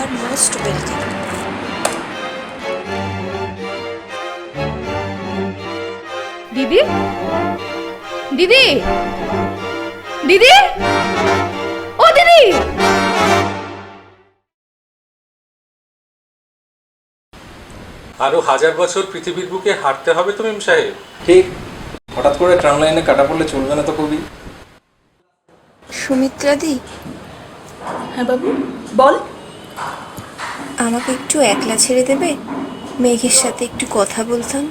আর most welcome. দিদি, দিদি, দিদি, ও দিদি। আরো 1000 বছর পৃথিবীর বুকে হাঁটতে হবে তো মেম সাহেব। ঠিক, হঠাৎ করে ট্রাম লাইনে কাটা পড়লে চলবে না তো কবি। সুমিত্রাদি, হ্যাঁ বাবু বল। আমাকে একটু একলা ছেড়ে দেবে? মেঘের সাথে একটু কথা বলতাম।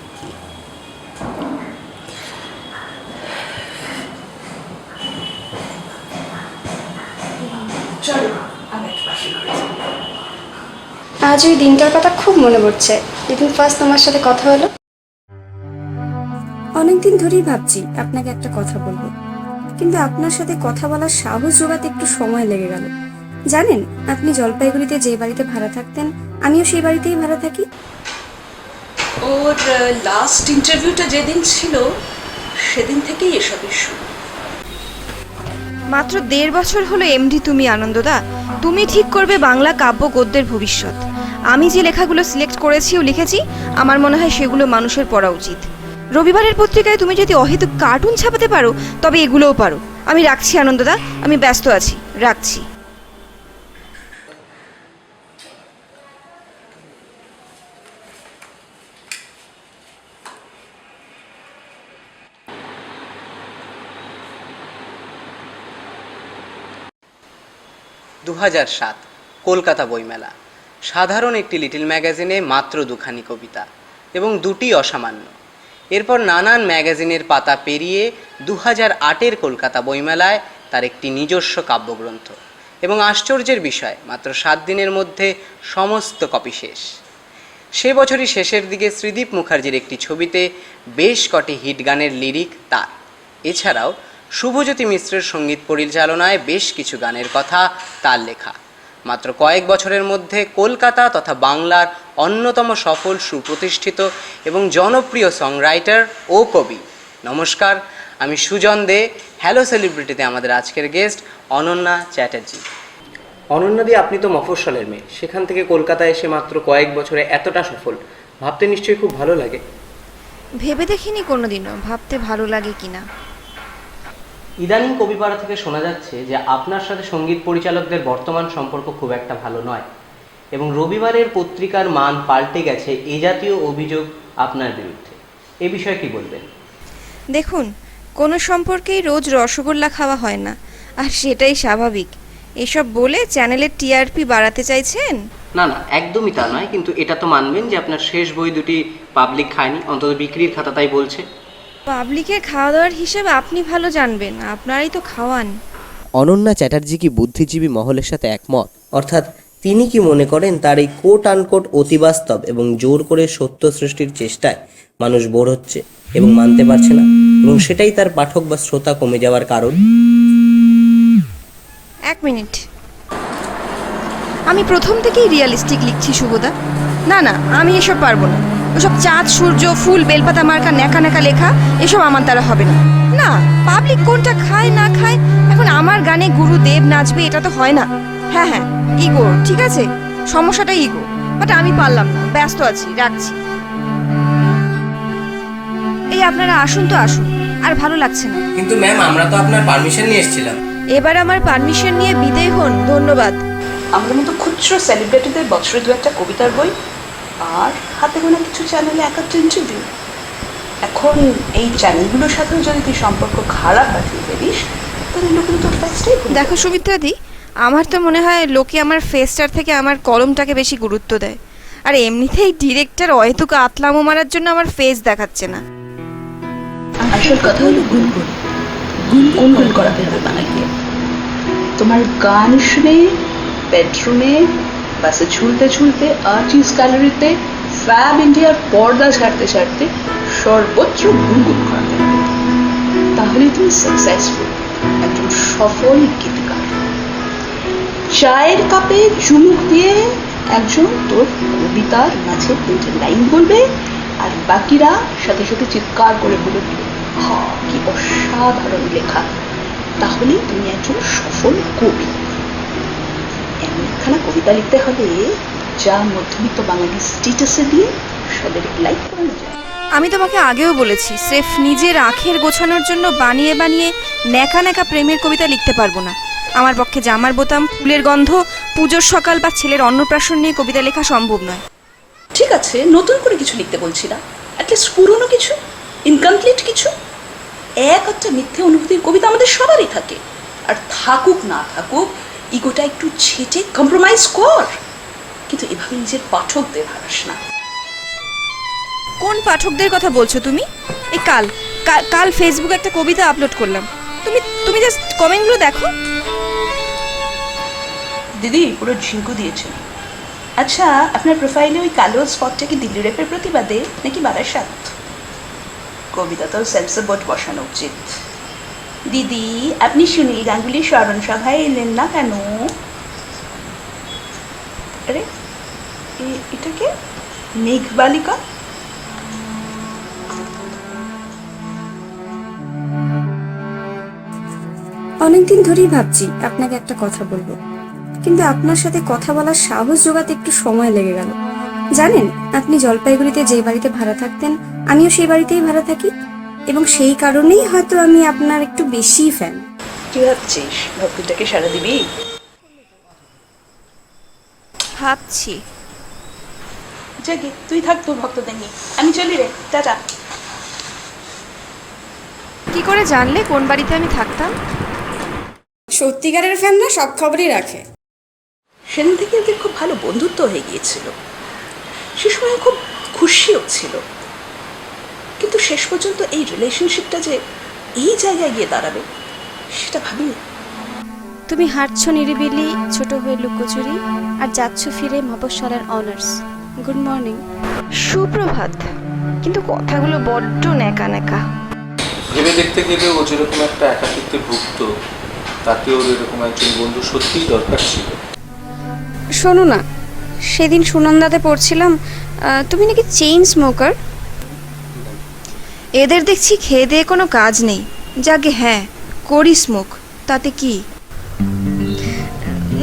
আজ ওই দিনটার কথা খুব মনে পড়ছে, যেদিন ফার্স্ট তোমার সাথে কথা হলো। অনেকদিন ধরেই ভাবছি আপনাকে একটা কথা বলবো, কিন্তু আপনার সাথে কথা বলার সাহস জোগাতে একটু সময় লেগে গেল। জানেন, আপনি জলপাইগুড়িতে যে বাড়িতে ভাড়া থাকতেন, আমিও সেই বাড়িতেই ভাড়া থাকি। ওর লাস্ট ইন্টারভিউটা যেদিন ছিল সেদিন থেকেই এসবের শুরু। মাত্র 1.5 বছর হলো এমডি তুমি আনন্দদা। তুমি ঠিক করবে বাংলা কাব্য গদ্যের ভবিষ্যৎ। আমি যে লেখাগুলো সিলেক্ট করেছি ও লিখেছি, আমার মনে হয় সেগুলো মানুষের পড়া উচিত। রবিবারের পত্রিকায় তুমি যদি অহেতুক কার্টুন ছাপাতে পারো, তবে এগুলোও পারো। আমি রাখছি আনন্দদা, আমি ব্যস্ত আছি, রাখছি। কলকাতা বইমেলা। সাধারণ একটি লিটল ম্যাগাজিনে মাত্র 2খানি কবিতা এবং 2টি অসামান্য। এরপর নানান ম্যাগাজিনের পাতা পেরিয়ে 2008-এর কলকাতা বইমেলায় তার একটি নিজস্ব কাব্যগ্রন্থ, এবং আশ্চর্যের বিষয় মাত্র 7 দিনের মধ্যে সমস্ত কপি শেষ। সে বছরই শেষের দিকে শ্রীদীপ মুখার্জির একটি ছবিতে বেশ কটি হিট গানের লিরিক তার। এছাড়াও শুভজ্যোতি মিশ্রের সঙ্গীত পরিচালনায় বেশ কিছু গানের কথা তার লেখা। মাত্র কয়েক বছরের মধ্যে কলকাতা তথা বাংলার অন্যতম সফল, সুপ্রতিষ্ঠিত এবং জনপ্রিয় সংরাইটার ও কবি। নমস্কার, আমি সুজন দে। হ্যালো সেলিব্রিটিতে আমাদের আজকের গেস্ট অনন্যা চ্যাটার্জি। অনন্যাদি, আপনি তো মফস্বলের মেয়ে, সেখান থেকে কলকাতায় এসে মাত্র কয়েক বছরে এতটা সফল, ভাবতে নিশ্চয়ই খুব ভালো লাগে। ভেবে দেখিনি কোনোদিনও ভাবতে ভালো লাগে কিনা। ইদানিং কবিপাড়া থেকে শোনা যাচ্ছে যে আপনার সাথে সঙ্গীত পরিচালকদের বর্তমান সম্পর্ক খুব একটা ভালো নয়, এবং রবিবারের পত্রিকার মান পাল্টে গেছে, এ জাতীয় অভিযোগ আপনার বিরুদ্ধে। এ বিষয়ে কি বলবেন? দেখুন, কোনো সম্পর্কেই রোজ রসগোল্লা খাওয়া হয় না, আর সেটাই স্বাভাবিক। এসব বলে চ্যানেলের টিআরপি বাড়াতে চাইছেন? না না, একদমই তা নয়, কিন্তু এটা তো মানবেন যে আপনার শেষ বই দুটি পাবলিক খায়নি, অন্তত বিক্রির খাতা তাই বলছে। পাবলিকের খাওয়া দাওয়ার হিসেবে আপনি ভালো জানবেন, আপনারাই তো খাওয়ান। অনন্যা চ্যাটার্জি কি বুদ্ধিজীবী মহলের সাথে একমত? অর্থাৎ তিনি কি মনে করেন তার এই কোট আনকোট অতিবাস্তব এবং জোর করে সত্য সৃষ্টির চেষ্টায় মানুষ বোর হচ্ছে এবং মানতে পারছে না, এবং সেটাই তার পাঠক বা শ্রোতা কমে যাওয়ার কারণ? 1 মিনিট, আমি প্রথম থেকেই রিয়ালিস্টিক লিখছি শুভদা। না না, আমি এসব পারবো না। ওসব চাঁদ, সূর্য, ফুল, বেলপাতা মার্কা ন্যাকা ন্যাকা লেখা, এসব আমার দ্বারা হবে না। না, পাবলিক কোনটা খায় না খায়, এখন আমার গানে গুরুদেব নাচবে, এটা তো হয় না। হ্যাঁ হ্যাঁ, ইগো, ঠিক আছে, সমস্যাটা ইগো, বাট আমি পারলাম না, ব্যস্ত আছি, রাখছি। এই আপনারা আসুন তো আসুন, আর ভালো লাগছে না। কিন্তু ম্যাম, আমরা তো আপনার পারমিশন নিয়ে এসেছিলাম। এবার আমার পারমিশন নিয়ে বিদেয় হন, ধন্যবাদ। আমাদের মতো খুচরো সেলিব্রিটিদের বছরে 2-1টা কবিতার বই, আর হাতে গোনা কিছু চ্যানেলে 1-1টা ইন্টারভিউ। এখন এই চ্যানেলগুলোর সাথেও যদি তুই সম্পর্ক খারাপ রাখতে পারিস, তাহলে লোকের তোর ফেসটাই। দেখো সুমিত্রাদি, আমার তো মনে হয় লোকে আমার ফেসটার থেকে আমার কলমটাকে বেশি গুরুত্ব দেয়। আর এমনিতেই ডিরেক্টর অহেতুক আতলামো মারার জন্য আমার ফেস দেখাচ্ছে না। আসল কথা হলো গুনগুন গুনগুন করাতে হবে বানাইতে। তোমার গান শুনে বেডরুমে, বাসে ঝুলতে ঝুলতে, আর্টিস্ট গ্যালারিতে, ফ্যাব ইন্ডিয়ার পর্দা ছাড়তে ছাড়তে সর্বত্র গুনগুন করাতে হবে। তাহলে তুমি সাকসেসফুল, একজন সফল গীতিকার। চায়ের কাপে চুমুক দিয়ে একজন তোর কবিতার মাঝে 3টে লাইন বলবে, আর বাকিরা সাথে সাথে চিৎকার করে বলে দিল, হা কি অসাধারণ লেখা। তাহলেই তুমি একজন সফল কবি। এমন একখানা কবিতা লিখতে হবে যা মধ্যবিত্ত বাঙালি স্ট্যাটাসে দিয়ে সদের লাইক করানো যায়। আমি তোমাকে আগেও বলেছি, স্রেফ নিজের আখের গোছানোর জন্য বানিয়ে বানিয়ে ন্যাকা ন্যাকা প্রেমের কবিতা লিখতে পারবো না। আমার পক্ষে জামার বোতাম, ফুলের গন্ধ, পুজোর সকাল বা ছেলের অন্নপ্রাশন নিয়ে কবিতা লেখা সম্ভব নয়। ঠিক আছে, নতুন করে কিছু লিখতে বলছি না, অ্যাটলিস্ট পুরনো কিছু, ইনকমপ্লিট কিছু। একটা মিথ্যে অনুভূতির কবিতা আমাদের সবারই থাকে, আর থাকুক না থাকুক ইগোটা একটু ছেটে কম্প্রোমাইজ কর, কিন্তু এভাবে নিজের পাঠকদের হারাস না। কোন পাঠকদের কথা বলছো তুমি? এই কাল ফেসবুকে একটা কবিতা আপলোড করলাম, তুমি জাস্ট কমেন্টগুলো দেখো। দিদি পুরো ঝিঙ্কু দিয়েছে। আচ্ছা, আপনার প্রোফাইলে ওই কালো স্পটটা কি দিল্লি রেপের প্রতিবাদে নাকি বারাসাত? কবিতা তো সেন্সর বোর্ড বসানো উচিত। দিদি, আপনি সুনীল গাঙ্গুলির স্মরণ সভায় এলেন না কেন? আরে এটাকে মেঘবালিকা। অনেকদিন ধরেই ভাবছি আপনাকে একটা কথা বলবো, কিন্তু আপনার সাথে কথা বলার সাহস জোগাতে একটু সময় লেগে গেল। জানেন, আপনি জলপাইগুড়িতে যে বাড়িতে ভাড়া থাকতেন আমিও সেই বাড়িতেই ভাড়া থাকি, এবং সেই কারণেই হয়তো আমি আপনার একটু বেশি ফ্যান। কি ভাবছিস, ভক্তটাকে সারা দিবি? ভাবছি। জাগে, তুই থাক তোর ভক্তদের নিয়ে, আমি চলি রে, টাটা। কি করে জানলে কোন বাড়িতে আমি থাকতাম? সত্যিকারের ফ্যানরা সব খবরই রাখে। সেদিন থেকে ওদের খুব ভালো বন্ধুত্ব হয়ে গিয়েছিল, সে সময় খুব খুশিও ছিল, কিন্তু শেষ পর্যন্ত এই রিলেশনশিপটা যে এই জায়গায় গিয়ে দাঁড়াবে সেটা ভাবিনি। তুমি হাঁটছো নিরিবিলি ছোট হয়ে লুকোচুরি, আর যাচ্ছ ফিরে মফস্বলের অনার্স। Good morning. সুপ্রভাত, কিন্তু কথাগুলো বড্ড ন্যাকা ন্যাকা। ভেবে দেখতে গেলে ও যেরকম একটা একাকিত্বে ভুগত, তাকে ওর এরকম একজন বন্ধু সত্যিই দরকার ছিল। শোনো না, সেদিন সুনন্দাতে পড়ছিলাম তুমি নাকি চেইন স্মোকার। এদের দেখছি খেয়ে দিয়ে কোনো কাজ নেই। যাকে হ্যাঁ, করি স্মোক, তাতে কি?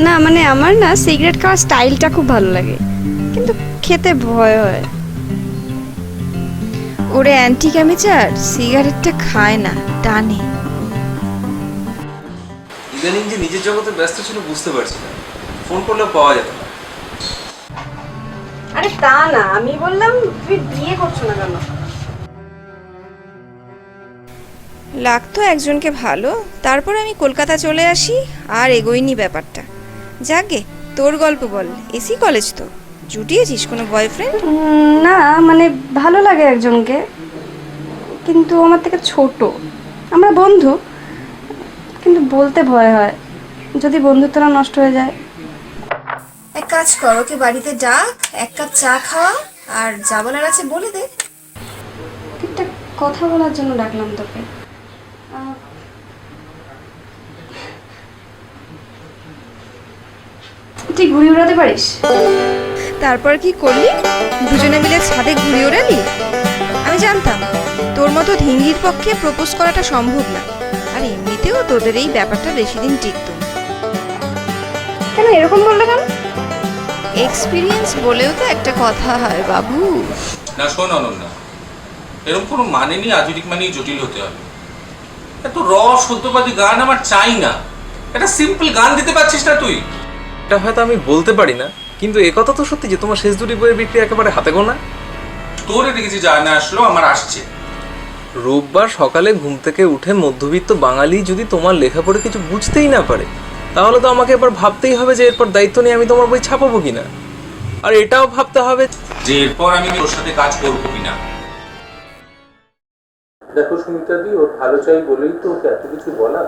না মানে আমার না সিগারেট খাওয়ার স্টাইলটা খুব ভালো লাগে, কিন্তু খেতে ভয় হয়। ওরে অ্যান্টি ক্যামেচার সিগারেটটা খায় না, টানে। ইদানিং যে নিজের জগতে ব্যস্ত ছিল বুঝতে পারছি না, ফোন করলেও পাওয়া যেত না। আরে তা না, আমি বললাম তুমি বিয়ে করছো না কেন? লাগতো একজনকে ভালো, তারপর আমি কলকাতা চলে আসি, আর এগোইনি ব্যাপারটা। যাকে তোর গল্প বল, এসি কলেজ তো, জুটিয়েছিস কোনো বয়ফ্রেন্ড? না মানে ভালো লাগে একজনকে, কিন্তু আমার থেকে ছোট। আমরা বন্ধু, কিন্তু বলতে ভয় হয় যদি বন্ধুত্বটা নষ্ট হয়ে যায়। এক কাজ কর, ওকে বাড়িতে ডাক, এক কাপ চা খাওয়া, আর যা বলার আছে বলে দে। একটা কথা বলার জন্য ডাকলাম তোকে। তুই ঘুড়ি উড়াতে পারিস? তারপর কি করলি? দুজনে মিলে ছাদে ঘুরে ওড়ালি? আমি জানতাম তোর মতো ধিঙ্গির পক্ষে প্রপোজ করাটা সম্ভব না, আর এমনিতেও তোদের এই ব্যাপারটা বেশি দিন টিকত না। কেন এরকম বললে কেন? এক্সপিরিয়েন্স বলেও তো একটা কথা হয় বাবু। না শোন অনন্যা, এরকম কোনো মানে নেই আধুনিক মানেই জটিল হতে হবে। এত সত্যবাদী গান আমার চাই না। একটা সিম্পল গান দিতে পারছিস না তুই? এটা হয়তো আমি বলতে পারি না, কিন্তু একথা তো সত্যি যে তোমার শেষ দুটি বইয়ের বিক্রি একেবারে হাতে গোনা। তোর এদিকে যে যায় না আসলো, আমার আসছে। রোববার সকালে ঘুম থেকে উঠে মধ্যবিত্ত বাঙালি যদি তোমার লেখা পড়ে কিছু বুঝতেই না পারে, তাহলে তো আমাকে এবার ভাবতেই হবে যে এরপর দায়িত্ব নিয়ে আমি তোমার বই ছাপাবো কিনা, আর এটাও ভাবতে হবে যে এরপর আমি তোর সাথে কাজ করবো কিনা। দেখো সুমিতাদি, ওর ভালো চাই বলেই তো ওকে এত কিছু বলা।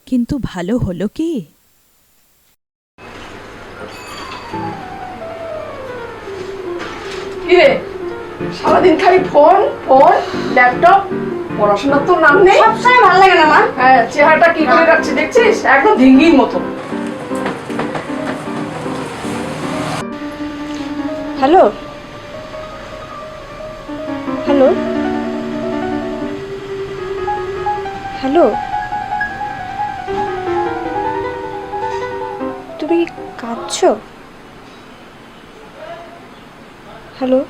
কিন্তু ভালো হলো কি? সারাদিন খালি ফোন ফোন ল্যাপটপ, পড়াশোনার তো নাম নেই। সবসময় ভালো লাগে না মা। হ্যাঁ, চেহারাটা কি করে রাখছে দেখছিস, একদম ধিঙ্গির মতো। হ্যালো হ্যালো হ্যালো, তুমি কি করছো? হ্যালো?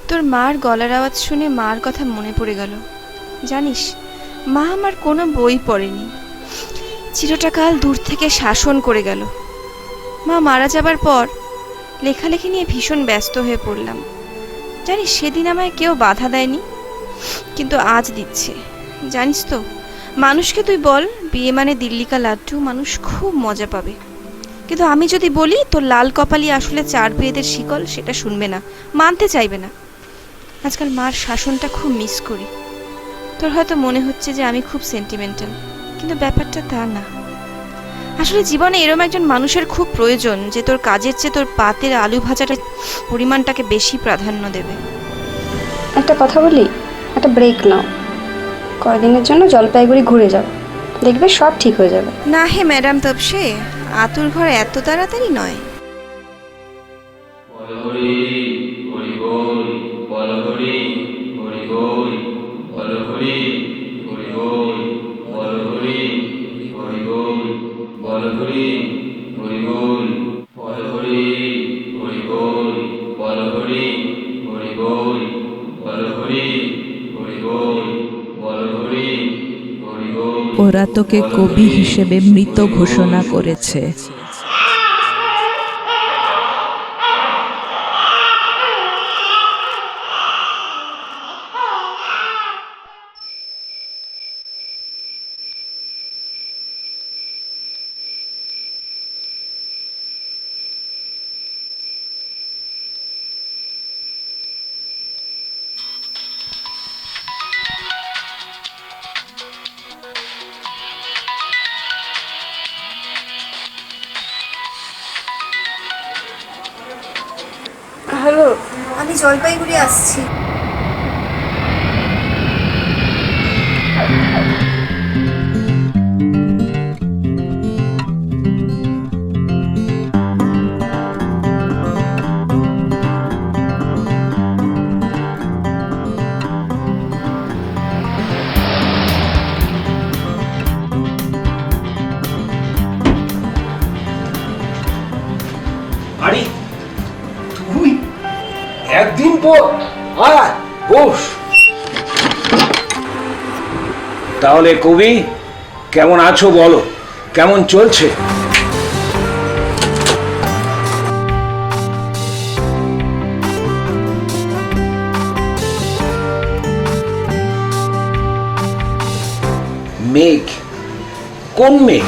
তোর মার গলার আওয়াজ শুনে মার কথা মনে পড়ে গেল। জানিস, মা আমার কোনো বই পড়েনি, চিরটাকাল দূর থেকে শাসন করে গেল। মা মারা যাবার পর লেখালেখি নিয়ে ভীষণ ব্যস্ত হয়ে পড়লাম। জানিস, সেদিন আমায় কেউ বাধা দেয়নি, কিন্তু আজ দিচ্ছে। জানিস তো, মানুষকে তুই বল বিয়ে মানে দিল্লি কা লাড্ডু, মানুষ খুব মজা পাবে। কিন্তু আমি যদি বলি তোর লাল কপালি আসলে 4 বিয়েদের শিকল, সেটা শুনবে না, মানতে চাইবে না। আজকাল মার শাসনটা খুব মিস করি। তোর হয়তো মনে হচ্ছে যে আমি খুব সেন্টিমেন্টাল, কিন্তু ব্যাপারটা তা না। আসলে জীবনে এরম একজন মানুষের খুব প্রয়োজন, যে তোর কাজের চেয়ে তোর পাতের আলু ভাজাটা পরিমাণটাকে বেশি প্রাধান্য দেবে। একটা কথা বলি, একটা ব্রেক নাও, কয়দিনের জন্য জলপাইগুড়ি ঘুরে যাও, দেখবে সব ঠিক হয়ে যাবে। না হে ম্যাডাম তপসে, আতুর ঘর এত তাড়াতাড়ি নয়। ওরা তোকে কবি হিসেবে মৃত ঘোষণা করেছে। হ্যালো? আমি জলপাইগুড়ি আসছি। আরে তুই একদিন পর আয় বস। তাহলে কবি কেমন আছো বলো, কেমন চলছে? মেঘ? কোন মেঘ?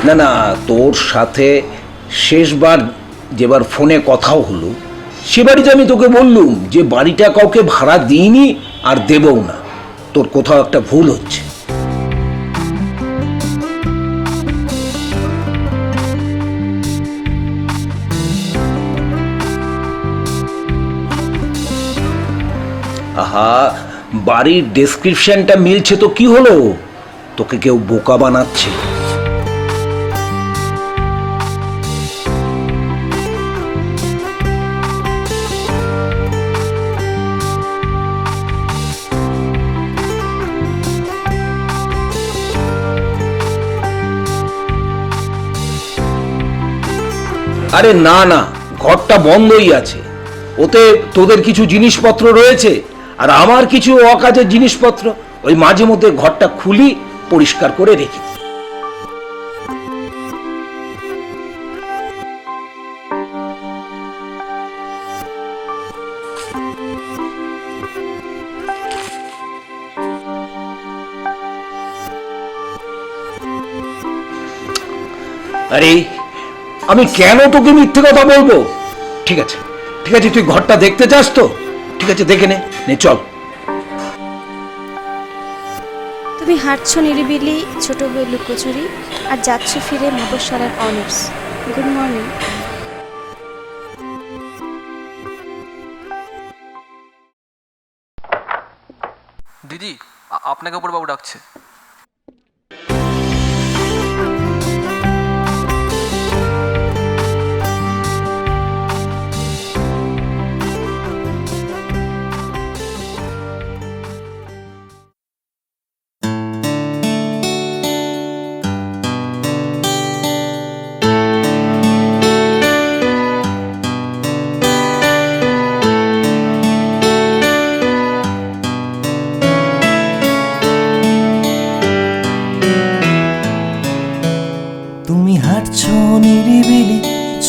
না না, তোর সাথে শেষবার যেবার ফোনে কথাও হলো, সে বাড়িতে আমি তোকে বললুম যে বাড়িটা কাউকে ভাড়া দিইনি আর দেবও না। তোর কোথাও একটা ভুল হচ্ছে। আহা, বাড়ির ডেসক্রিপশনটা মিলছে তো কি হলো? তোকে কেউ বোকা বানাচ্ছে। আরে না না, ঘরটা বন্ধই আছে, ওতে তোদের কিছু জিনিসপত্র রয়েছে আর আমার কিছু অকাজের জিনিসপত্র। ওই মাঝে মধ্যে ঘরটা খুলি, পরিষ্কার করে রেখে দিই। আরে আমি কেন তোকে মিথ্যে কথা বলবো? ঠিক আছে ঠিক আছে, তুই ঘরটা দেখতে চাস তো? ঠিক আছে, দেখে নে, চল। তুমি হাঁটছো নিরিবিলি ছোট হয়ে লুকোচুরি, আর যাচ্ছ ফিরে মফস্বলের অনার্স। Good morning. দিদি, আপনাকে উপর বাবু ডাকছে।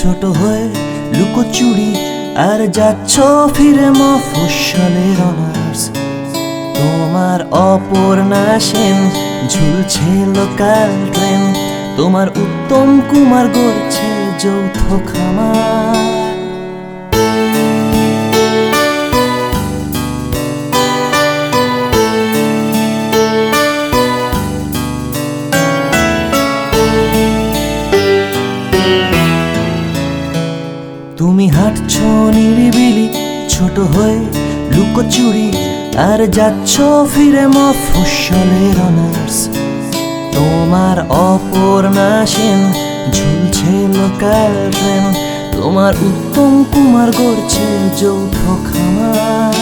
ছোট হয়ে লুকোচুরি আর যাচ্ছ ফিরে মফস্বলের অনার্স। তোমার অপর্ণা সেন ঝুলছে লোকাল ট্রেন, তোমার উত্তম কুমার গড়ছে যৌথ খামার। তুমি হাঁটছ নিরিবিলি ছোট হয়ে লুকোচুরি আর যাচ্ছ ফিরে মফস্বলের অনার্স। তোমার অপর্ণা সেন ঝুলছে লোকাল ট্রেন, তোমার উত্তম কুমার গড়ছে যৌথ খামার।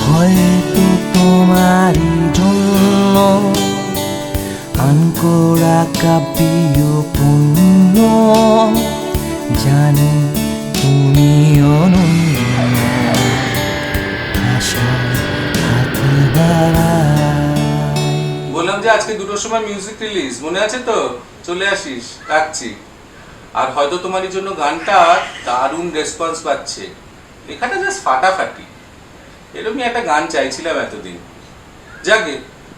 হয়তো তোমারই জন্য আনকোড়া কাব্য পুণ্য, জানি তুমি অনন্য আশায় হাতে বেড়ায়। বললাম যে আজকে 2টোর সময় মিউজিক রিলিজ, মনে আছে তো? চলে আসিস, রাখছি। আর হয়তো তোমারই জন্য গানটা দারুণ রেসপন্স পাচ্ছে, লেখাটা জাস্ট ফাটাফাটি। এরকমই একটা গান চাইছিলাম এতদিন। যাকে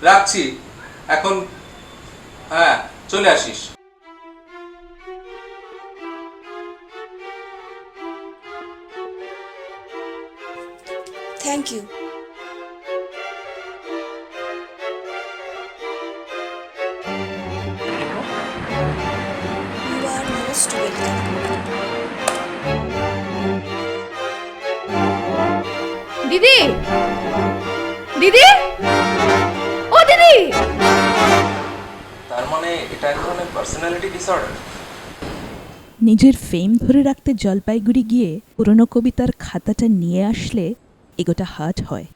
রাখছি এখন, হ্যাঁ চলে আসিস। Thank you. You are most welcome. দিদি, দিদি, ও দিদি। তার মানে এটা এক ধরনের পার্সোনালিটি ডিসঅর্ডার। নিজের ফেম ধরে রাখতে জলপাইগুড়ি গিয়ে পুরনো কবিতার খাতাটা নিয়ে আসলে এগোটা হার্ট হয়।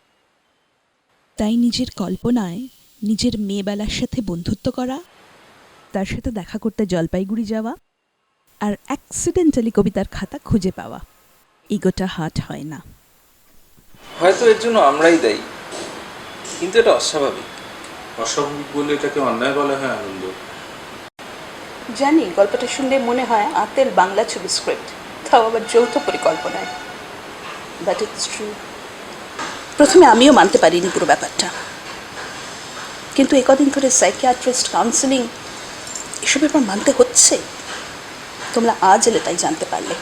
তাই নিজের কল্পনায় নিজের মেয়েবেলার সাথে বন্ধুত্ব করা, তার সাথে দেখা করতে জলপাইগুড়ি যাওয়া আর অ্যাক্সিডেন্টালি কবিতার খাতা খুঁজে পাওয়া, এগোটা হার্ট হয় না। হয়তো এর জন্য আমরাই দায়ী, কিন্তু এটা অস্বাভাবিক। অস্বাভাবিক বলে এটাকে অন্যায় বলা হয় আনন্দ? জানি গল্পটা শুনলে মনে হয় আতেল বাংলা ছবি স্ক্রিপ্ট, তাও আবার যৌথ পরিকল্পনায়। But it's true. প্রথমে আমিও মানতে পারিনি পুরো ব্যাপারটা, কিন্তু একদিন ধরে সাইকিয়াট্রিস্ট, কাউন্সেলিং এসব ব্যাপার মানতে হচ্ছে। তোমরা আজ এলে তাই জানতে পারলে।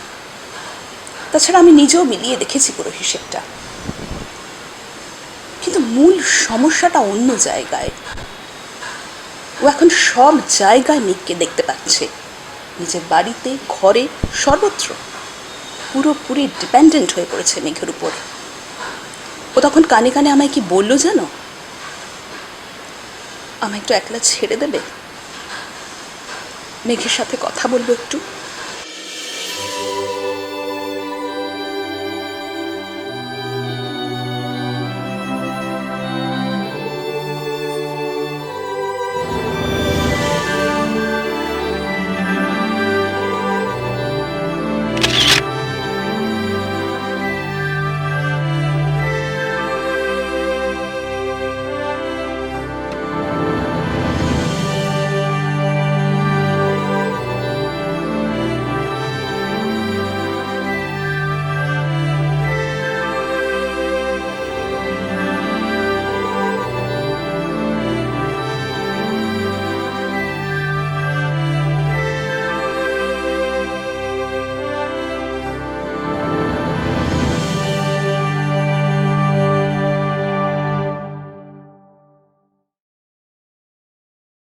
তাছাড়া আমি নিজেও মিলিয়ে দেখেছি পুরো হিসেবটা, কিন্তু মূল সমস্যাটা অন্য জায়গায়। ও এখন সব জায়গায় মেঘকে দেখতে পাচ্ছে, নিজের বাড়িতে, ঘরে, সর্বত্র পুরোপুরি ডিপেন্ডেন্ট হয়ে পড়েছে মেঘের উপর। ও তখন কানে কানে আমায় কি বললো জানো? আমায় একটু একলা ছেড়ে দেবে, মেঘের সাথে কথা বলবো একটু।